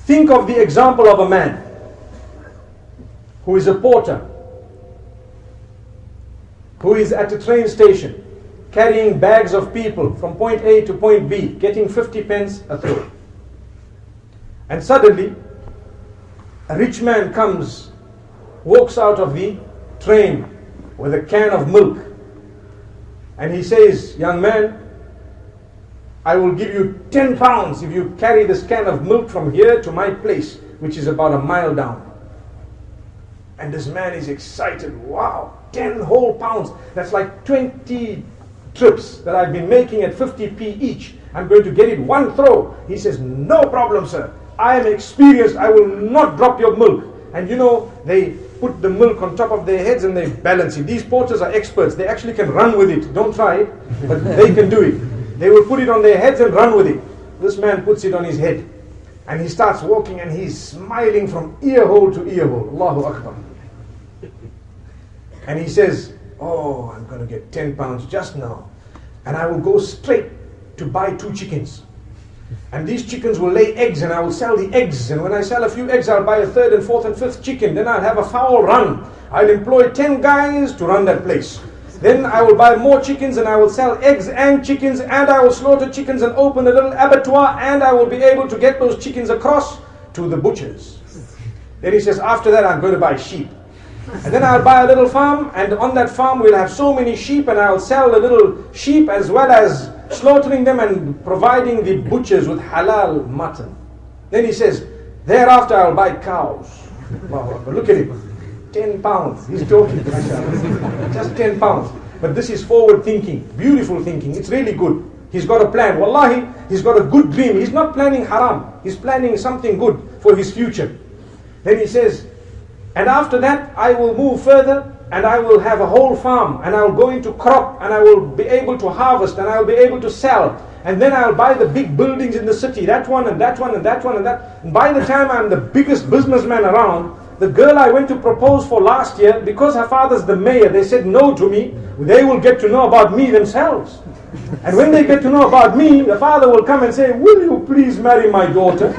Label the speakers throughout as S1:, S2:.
S1: Think of the example of a man who is a porter, who is at a train station, carrying bags of people from point A to point B, getting 50 pence a throw. And suddenly, a rich man comes, walks out of the train with a can of milk, and he says, young man, I will give you 10 pounds if you carry this can of milk from here to my place, which is about a mile down. And this man is excited. Wow, 10 whole pounds. That's like 20 trips that I've been making at 50p each. I'm going to get it one throw. He says, no problem, sir. I am experienced. I will not drop your milk. And you know, they put the milk on top of their heads and they balance it. These porters are experts. They actually can run with it. Don't try it, but they can do it. They will put it on their heads and run with it. This man puts it on his head. And he starts walking and he's smiling from ear hole to ear hole. Allahu Akbar. And he says, oh, I'm going to get 10 pounds just now. And I will go straight to buy 2 chickens. And these chickens will lay eggs and I will sell the eggs. And when I sell a few eggs, I'll buy a 3rd and 4th and 5th chicken. Then I'll have a fowl run. I'll employ 10 guys to run that place. Then I will buy more chickens and I will sell eggs and chickens, and I will slaughter chickens and open a little abattoir, and I will be able to get those chickens across to the butchers. Then he says, after that I'm going to buy sheep. And then I'll buy a little farm, and on that farm we'll have so many sheep, and I'll sell the little sheep as well as slaughtering them and providing the butchers with halal mutton. Then he says, thereafter I'll buy cows. Look at him. 10 pounds. He's talking. Just 10 pounds. But this is forward thinking, beautiful thinking. It's really good. He's got a plan. Wallahi, he's got a good dream. He's not planning haram. He's planning something good for his future. Then he says, and after that I will move further and I will have a whole farm and I will go into crop and I will be able to harvest and I will be able to sell. And then I'll buy the big buildings in the city, that one and that one and that one and that. And by the time I'm the biggest businessman around, the girl I went to propose for last year, because her father's the mayor, they said no to me. They will get to know about me themselves. And when they get to know about me, the father will come and say, will you please marry my daughter?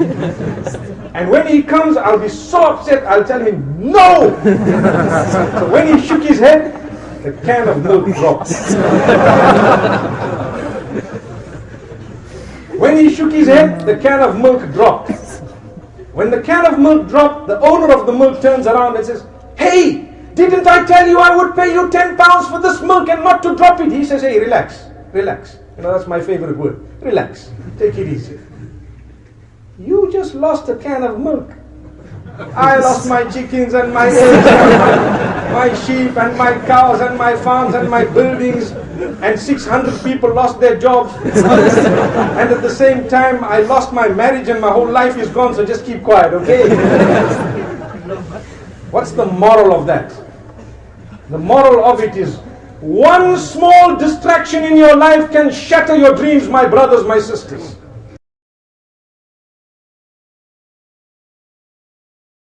S1: And when he comes, I'll be so upset, I'll tell him, no! So when he shook his head, the can of milk dropped. When he shook his head, the can of milk dropped. When the can of milk dropped, the owner of the milk turns around and says, hey, didn't I tell you I would pay you 10 pounds for this milk and not to drop it? He says, hey, relax, relax. You know, that's my favorite word. Relax, take it easy. You just lost a can of milk. I lost my chickens and my eggs and my sheep and my cows and my farms and my buildings, and 600 people lost their jobs. And at the same time I lost my marriage and my whole life is gone, so just keep quiet, okay? What's the moral of that? The moral of it is, one small distraction in your life can shatter your dreams, my brothers, my sisters.